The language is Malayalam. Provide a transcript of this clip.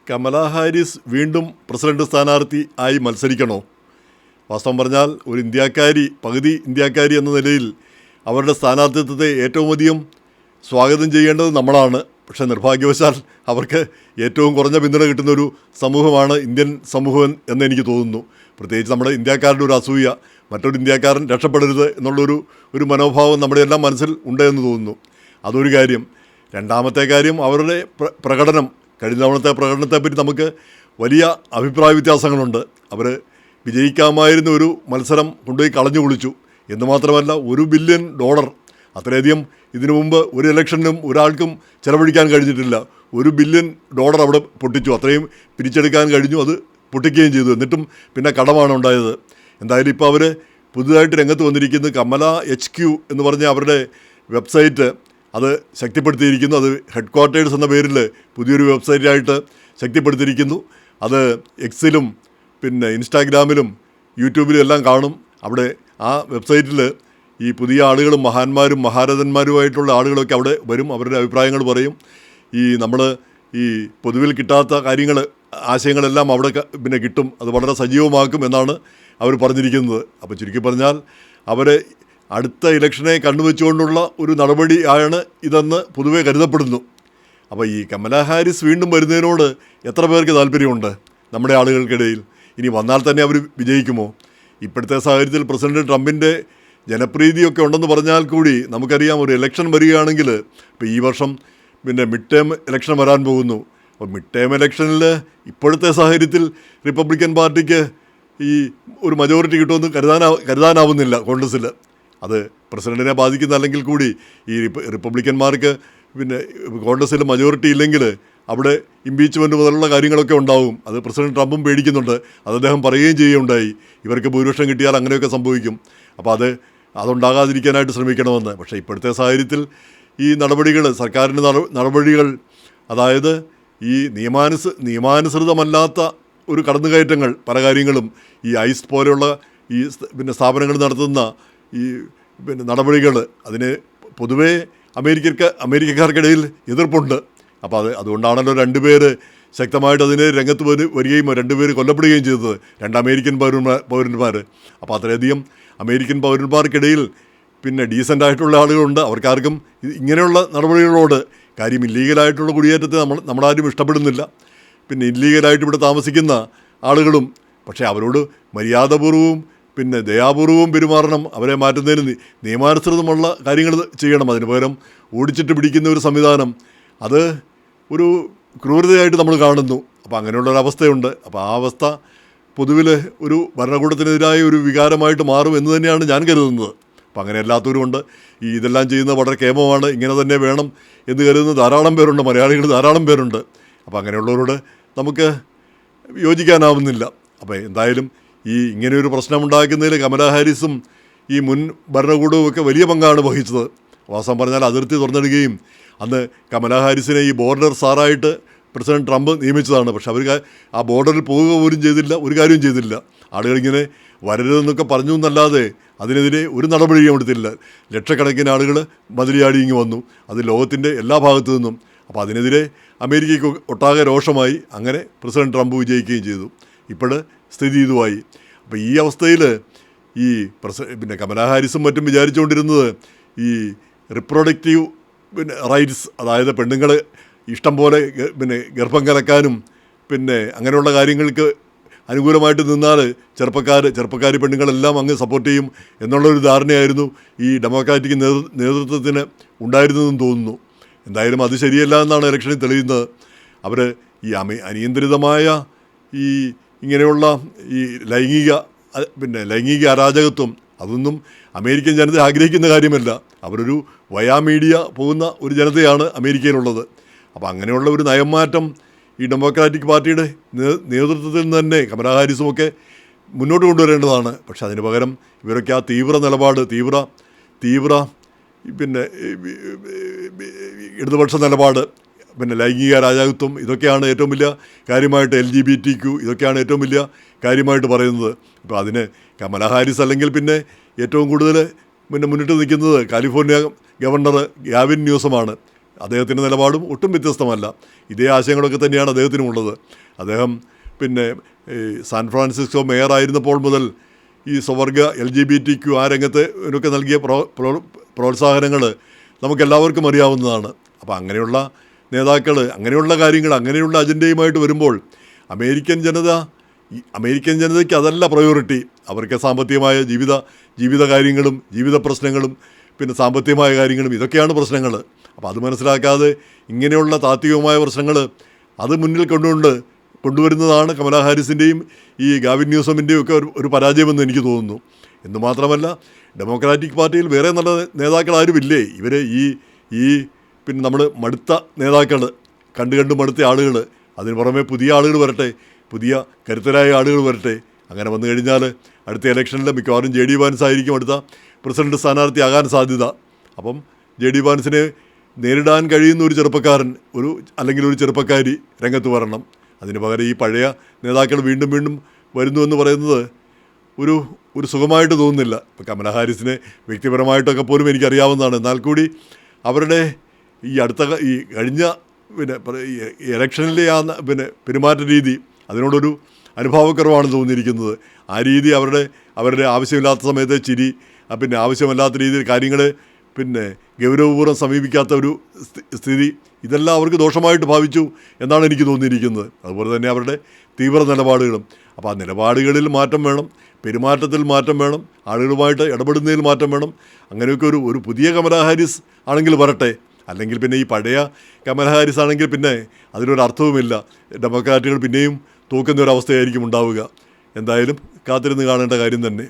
കമലാ ഹാരിസ് വീണ്ടും പ്രസിഡന്റ് സ്ഥാനാർത്ഥി ആയി മത്സരിക്കണോ? വാസ്തവം പറഞ്ഞാൽ ഒരു പകുതി ഇന്ത്യക്കാരി എന്ന നിലയിൽ അവരുടെ സ്ഥാനാർത്ഥിത്വത്തെ ഏറ്റവും അധികം സ്വാഗതം ചെയ്യേണ്ടത് നമ്മളാണ്. പക്ഷേ നിർഭാഗ്യവശാൽ അവർക്ക് ഏറ്റവും കുറഞ്ഞ പിന്തുണ കിട്ടുന്നൊരു സമൂഹമാണ് ഇന്ത്യൻ സമൂഹം എന്നെനിക്ക് തോന്നുന്നു. പ്രത്യേകിച്ച് നമ്മുടെ ഇന്ത്യക്കാരുടെ ഒരു അസൂയ, മറ്റൊരു ഇന്ത്യക്കാരൻ രക്ഷപ്പെടരുത് എന്നുള്ളൊരു മനോഭാവം നമ്മുടെ എല്ലാം മനസ്സിൽ ഉണ്ടെന്ന് തോന്നുന്നു. അതൊരു കാര്യം. രണ്ടാമത്തെ കാര്യം, അവരുടെ പ്രകടനം, കഴിഞ്ഞ തവണത്തെ പ്രകടനത്തെപ്പറ്റി നമുക്ക് വലിയ അഭിപ്രായ വ്യത്യാസങ്ങളുണ്ട്. അവർ വിജയിക്കാമായിരുന്ന ഒരു മത്സരം കൊണ്ടുപോയി കളഞ്ഞു കുളിച്ചു എന്ന് മാത്രമല്ല, $1 ബില്യൺ അത്രയധികം ഇതിനു മുമ്പ് ഒരു ഇലക്ഷനിലും ഒരാൾക്കും ചെലവഴിക്കാൻ കഴിഞ്ഞിട്ടില്ല. $1 ബില്യൺ അവിടെ പൊട്ടിച്ചു. അത്രയും പിരിച്ചെടുക്കാൻ കഴിഞ്ഞു, അത് പൊട്ടിക്കുകയും ചെയ്തു. എന്നിട്ടും പിന്നെ കടമാണ് ഉണ്ടായത്. എന്തായാലും ഇപ്പോൾ അവർ പുതുതായിട്ട് രംഗത്ത് വന്നിരിക്കുന്നത് കമല HQ എന്ന് പറഞ്ഞ അവരുടെ വെബ്സൈറ്റ് അത് ശക്തിപ്പെടുത്തിയിരിക്കുന്നു. അത് ഹെഡ് ക്വാർട്ടേഴ്സ് എന്ന പേരിൽ പുതിയൊരു വെബ്സൈറ്റായിട്ട് ശക്തിപ്പെടുത്തിയിരിക്കുന്നു. അത് എക്സിലും പിന്നെ ഇൻസ്റ്റാഗ്രാമിലും യൂട്യൂബിലും എല്ലാം കാണും. അവിടെ ആ വെബ്സൈറ്റിൽ ഈ പുതിയ ആളുകളും മഹാന്മാരും മഹാരഥന്മാരുമായിട്ടുള്ള ആളുകളൊക്കെ അവിടെ വരും, അവരുടെ അഭിപ്രായങ്ങൾ പറയും. നമ്മൾ പൊതുവിൽ കിട്ടാത്ത ആശയങ്ങളെല്ലാം അവിടെ പിന്നെ കിട്ടും. അത് വളരെ സജീവമാക്കും എന്നാണ് അവർ പറഞ്ഞിരിക്കുന്നത്. അപ്പോൾ ചുരുക്കി പറഞ്ഞാൽ അവരെ അടുത്ത ഇലക്ഷനെ കണ്ണുവെച്ചുകൊണ്ടുള്ള ഒരു നടപടിയാണ് ഇതെന്ന് പൊതുവെ കരുതപ്പെടുന്നു. അപ്പോൾ ഈ കമലാ ഹാരിസ് വീണ്ടും വരുന്നതിനോട് എത്ര പേർക്ക് താല്പര്യമുണ്ട് നമ്മുടെ ആളുകൾക്കിടയിൽ? ഇനി വന്നാൽ തന്നെ അവർ വിജയിക്കുമോ? ഇപ്പോഴത്തെ സാഹചര്യത്തിൽ പ്രസിഡന്റ് ട്രംപിൻ്റെ ജനപ്രീതിയൊക്കെ ഉണ്ടെന്ന് പറഞ്ഞാൽ കൂടി നമുക്കറിയാം, ഒരു ഇലക്ഷൻ വരികയാണെങ്കിൽ ഇപ്പോൾ ഈ വർഷം പിന്നെ മിഡ് ടേം ഇലക്ഷൻ വരാൻ പോകുന്നു. അപ്പോൾ മിഡ് ടേം ഇലക്ഷനിൽ ഇപ്പോഴത്തെ സാഹചര്യത്തിൽ റിപ്പബ്ലിക്കൻ പാർട്ടിക്ക് ഒരു മജോറിറ്റി കിട്ടുമെന്ന് കരുതാനാവുന്നില്ല കോൺഗ്രസ്സിൽ. അത് പ്രസിഡന്റിനെ ബാധിക്കുന്ന അല്ലെങ്കിൽ കൂടി റിപ്പബ്ലിക്കന്മാർക്ക് പിന്നെ കോൺഗ്രസ്സിൽ മജോറിറ്റി ഇല്ലെങ്കിൽ അവിടെ ഇംപീച്ച്മെൻറ്റ് മുതലുള്ള കാര്യങ്ങളൊക്കെ ഉണ്ടാവും. അത് പ്രസിഡന്റ് ട്രംപും പേടിക്കുന്നുണ്ട്. അത് അദ്ദേഹം പറയുകയും ചെയ്യുകയുണ്ടായി, ഇവർക്ക് ഭൂരിപക്ഷം കിട്ടിയാൽ അങ്ങനെയൊക്കെ സംഭവിക്കും. അപ്പോൾ അതുണ്ടാകാതിരിക്കാനായിട്ട് ശ്രമിക്കണമെന്ന്. പക്ഷേ ഇപ്പോഴത്തെ സാഹചര്യത്തിൽ ഈ നടപടികൾ, സർക്കാരിൻ്റെ നടപടികൾ, അതായത് ഈ നിയമാനുസൃതമല്ലാത്ത ഒരു കടന്നുകയറ്റങ്ങൾ, പല കാര്യങ്ങളും ഈ ഐസ് പോലെയുള്ള പിന്നെ സ്ഥാപനങ്ങൾ നടത്തുന്ന പിന്നെ നടപടികൾ, അതിന് പൊതുവേ അമേരിക്കക്കാർക്കിടയിൽ എതിർപ്പുണ്ട്. അപ്പോൾ അതുകൊണ്ടാണല്ലോ 2 പേര് ശക്തമായിട്ട് അതിന് രംഗത്ത് വരികയും 2 പേര് കൊല്ലപ്പെടുകയും ചെയ്തത്, 2 അമേരിക്കൻ പൗരന്മാർ. അപ്പോൾ അത്രയധികം അമേരിക്കൻ പൗരന്മാർക്കിടയിൽ പിന്നെ ഡീസൻ്റായിട്ടുള്ള ആളുകളുണ്ട്. അവർക്കാർക്കും ഇങ്ങനെയുള്ള നടപടികളോട്, കാര്യം ഇല്ലീഗലായിട്ടുള്ള കുടിയേറ്റത്തെ നമ്മളാരും ഇഷ്ടപ്പെടുന്നില്ല. പിന്നെ ഇല്ലീഗലായിട്ട് ഇവിടെ താമസിക്കുന്ന ആളുകളും, പക്ഷേ അവരോട് മര്യാദപൂർവ്വവും പിന്നെ ദയാപൂർവ്വവും പെരുമാറണം. അവരെ മാറ്റുന്നതിന് നിയമാനുസൃതമുള്ള കാര്യങ്ങൾ ചെയ്യണം. അതിന് പകരം ഓടിച്ചിട്ട് പിടിക്കുന്ന ഒരു സംവിധാനം, അത് ഒരു ക്രൂരതയായിട്ട് നമ്മൾ കാണുന്നു. അപ്പോൾ അങ്ങനെയുള്ളൊരവസ്ഥയുണ്ട്. അപ്പോൾ ആ അവസ്ഥ പൊതുവിൽ ഒരു ഭരണകൂടത്തിനെതിരായ ഒരു വികാരമായിട്ട് മാറും എന്ന് തന്നെയാണ് ഞാൻ കരുതുന്നത്. അപ്പോൾ അങ്ങനെ അല്ലാത്തവരുമുണ്ട്, ഇതെല്ലാം ചെയ്യുന്നത് വളരെ കേമമാണ്, ഇങ്ങനെ തന്നെ വേണം എന്ന് കരുതുന്ന ധാരാളം പേരുണ്ട്, മലയാളികൾ ധാരാളം പേരുണ്ട്. അപ്പോൾ അങ്ങനെയുള്ളവരോട് നമുക്ക് യോജിക്കാനാവുന്നില്ല. അപ്പോൾ എന്തായാലും ഇങ്ങനെയൊരു പ്രശ്നമുണ്ടാക്കുന്നതിൽ കമലാ ഹാരിസും ഈ മുൻ ഭരണകൂടവും ഒക്കെ വലിയ പങ്കാണ് വഹിച്ചത്. വാസ്തവം പറഞ്ഞാൽ അതിർത്തി തുറന്നിടുകയും അന്ന് കമലാ ഹാരിസിനെ ഈ ബോർഡർ സാറായിട്ട് പ്രസിഡന്റ് ട്രംപ് നിയമിച്ചതാണ്. പക്ഷെ അവർ ആ ബോർഡറിൽ പോവുക പോലും ചെയ്തില്ല, ഒരു കാര്യവും ചെയ്തില്ല. ആളുകളിങ്ങനെ വരരുതെന്നൊക്കെ പറഞ്ഞു എന്നല്ലാതെ അതിനെതിരെ ഒരു നടപടിയും എടുത്തില്ല. ലക്ഷക്കണക്കിന് ആളുകൾ മതിലിയാടി ഇങ്ങ് വന്നു, അത് ലോകത്തിൻ്റെ എല്ലാ ഭാഗത്തു നിന്നും. അപ്പോൾ അതിനെതിരെ അമേരിക്കയ്ക്ക് ഒട്ടാകെ രോഷമായി. അങ്ങനെ പ്രസിഡന്റ് ട്രംപ് വിജയിക്കുകയും ചെയ്തു. ഇപ്പോൾ സ്ഥിതി ഇതുമായി. അപ്പോൾ ഈ അവസ്ഥയിൽ പിന്നെ കമലാ ഹാരിസും മറ്റും വിചാരിച്ചുകൊണ്ടിരുന്നത് ഈ റിപ്രൊഡക്റ്റീവ് പിന്നെ റൈറ്റ്സ്, അതായത് പെണ്ണുങ്ങൾ ഇഷ്ടം പോലെ പിന്നെ ഗർഭം കലക്കാനും പിന്നെ അങ്ങനെയുള്ള കാര്യങ്ങൾക്ക് അനുകൂലമായിട്ട് നിന്നാൽ ചെറുപ്പക്കാരി പെണ്ണുങ്ങളെല്ലാം അങ്ങ് സപ്പോർട്ട് ചെയ്യും എന്നുള്ളൊരു ധാരണയായിരുന്നു ഈ ഡെമോക്രാറ്റിക് നേതൃത്വത്തിന് ഉണ്ടായിരുന്നതെന്ന് തോന്നുന്നു. എന്തായാലും അത് ശരിയല്ല എന്നാണ് ഇലക്ഷനിൽ തെളിയുന്നത്. അവർ അനിയന്ത്രിതമായ ഇങ്ങനെയുള്ള ലൈംഗിക അരാജകത്വം, അതൊന്നും അമേരിക്കൻ ജനത ആഗ്രഹിക്കുന്ന കാര്യമല്ല. അവരൊരു വയാമീഡിയ പോകുന്ന ഒരു ജനതയാണ് അമേരിക്കയിലുള്ളത്. അപ്പോൾ അങ്ങനെയുള്ള ഒരു നയംമാറ്റം ഈ ഡെമോക്രാറ്റിക് പാർട്ടിയുടെ നേതൃത്വത്തിൽ നിന്ന് തന്നെ കമലാ ഹാരിസുമൊക്കെ മുന്നോട്ട് കൊണ്ടുവരേണ്ടതാണ്. പക്ഷെ അതിന് പകരം ഇവരൊക്കെ ആ തീവ്ര നിലപാട്, തീവ്ര പിന്നെ ഇടതുപക്ഷ നിലപാട്, പിന്നെ ലൈംഗിക അരാജകത്വം, ഇതൊക്കെയാണ് ഏറ്റവും വലിയ കാര്യമായിട്ട്, LGBTQ ഇതൊക്കെയാണ് ഏറ്റവും വലിയ കാര്യമായിട്ട് പറയുന്നത്. ഇപ്പോൾ അതിന് കമലാ ഹാരിസ് അല്ലെങ്കിൽ പിന്നെ ഏറ്റവും കൂടുതൽ മുന്നിട്ട് നിൽക്കുന്നത് കാലിഫോർണിയ ഗവർണർ ഗാവിൻ ന്യൂസമാണ്. അദ്ദേഹത്തിൻ്റെ നിലപാടും ഒട്ടും വ്യത്യസ്തമല്ല. ഇതേ ആശയങ്ങളൊക്കെ തന്നെയാണ് അദ്ദേഹത്തിനുമുള്ളത്. അദ്ദേഹം പിന്നെ ഈ സാൻ ഫ്രാൻസിസ്കോ മേയറായിരുന്നപ്പോൾ മുതൽ ഈ സ്വവർഗ LGBTQ ആ രംഗത്ത് ഇതിനൊക്കെ നൽകിയ പ്രോത്സാഹനങ്ങൾ നമുക്കെല്ലാവർക്കും അറിയാവുന്നതാണ്. അപ്പോൾ അങ്ങനെയുള്ള നേതാക്കൾ അങ്ങനെയുള്ള കാര്യങ്ങൾ അങ്ങനെയുള്ള അജണ്ടയുമായിട്ട് വരുമ്പോൾ അമേരിക്കൻ ജനതയ്ക്ക് അതല്ല പ്രയോറിറ്റി. അവർക്ക് സാമ്പത്തികമായ ജീവിത കാര്യങ്ങളും ജീവിത പ്രശ്നങ്ങളും പിന്നെ സാമ്പത്തികമായ കാര്യങ്ങളും ഇതൊക്കെയാണ് പ്രശ്നങ്ങൾ. അപ്പോൾ അത് മനസ്സിലാക്കാതെ ഇങ്ങനെയുള്ള താത്വികമായ പ്രശ്നങ്ങൾ അത് മുന്നിൽ കൊണ്ടുവരുന്നതാണ് കമലാ ഹാരിസിൻ്റെയും ഈ ഗാവിൻ ന്യൂസമിൻ്റെയും ഒക്കെ ഒരു പരാജയമെന്ന് എനിക്ക് തോന്നുന്നു. എന്ന് മാത്രമല്ല ഡെമോക്രാറ്റിക് പാർട്ടിയിൽ വേറെ നല്ല നേതാക്കൾ ആരുമില്ലേ? ഇവർ ഈ പിന്നെ നമ്മൾ മടുത്ത നേതാക്കൾ കണ്ട് മടുത്ത ആളുകൾ, അതിന് പുറമെ പുതിയ ആളുകൾ വരട്ടെ, പുതിയ കരുത്തരായ ആളുകൾ വരട്ടെ. അങ്ങനെ വന്നു കഴിഞ്ഞാൽ അടുത്ത ഇലക്ഷനിൽ മിക്കവാറും JD വാൻസ് ആയിരിക്കും അടുത്ത പ്രസിഡന്റ് സ്ഥാനാർത്ഥിയാകാൻ സാധ്യത. അപ്പം JD വാൻസിനെ നേരിടാൻ കഴിയുന്ന ഒരു ചെറുപ്പക്കാരൻ അല്ലെങ്കിൽ ഒരു ചെറുപ്പക്കാരി രംഗത്ത് വരണം. അതിന് പകരം ഈ പഴയ നേതാക്കൾ വീണ്ടും വരുന്നു എന്ന് പറയുന്നത് ഒരു സുഖമായിട്ട് തോന്നുന്നില്ല. ഇപ്പോൾ കമലാ ഹാരിസിനെ വ്യക്തിപരമായിട്ടൊക്കെ പോലും എനിക്കറിയാവുന്നതാണ്. എന്നാൽ കൂടി അവരുടെ ഈ കഴിഞ്ഞ ഇലക്ഷനിലെ പെരുമാറ്റ രീതി അതിനോടൊരു അനുഭാവക്കുറവാണ് തോന്നിയിരിക്കുന്നത്. ആ രീതി അവരുടെ ആവശ്യമില്ലാത്ത സമയത്ത് ചിരി, പിന്നെ ആവശ്യമല്ലാത്ത രീതിയിൽ കാര്യങ്ങളെ ഗൗരവപൂർവ്വം സമീപിക്കാത്ത ഒരു സ്ഥിതി, ഇതെല്ലാം അവർക്ക് ദോഷമായിട്ട് ഭാവിച്ചു എന്നാണ് എനിക്ക് തോന്നിയിരിക്കുന്നത്. അതുപോലെ തന്നെ അവരുടെ തീവ്ര നിലപാടുകളും. അപ്പോൾ ആ നിലപാടുകളിൽ മാറ്റം വേണം, പെരുമാറ്റത്തിൽ മാറ്റം വേണം, ആളുകളുമായിട്ട് ഇടപെടുന്നതിൽ മാറ്റം വേണം. അങ്ങനെയൊക്കെ ഒരു പുതിയ കമലാ ഹാരിസ് ആണെങ്കിൽ വരട്ടെ. അല്ലെങ്കിൽ പിന്നെ ഈ പഴയ കമലാ ഹാരിസ് ആണെങ്കിൽ പിന്നെ അതിനൊരർത്ഥവുമില്ല. ഡെമോക്രാറ്റുകൾ പിന്നെയും തോക്കുന്ന ഒരവസ്ഥയായിരിക്കും ഉണ്ടാവുക. എന്തായാലും കാത്തിരുന്ന് കാണേണ്ട കാര്യം തന്നെ.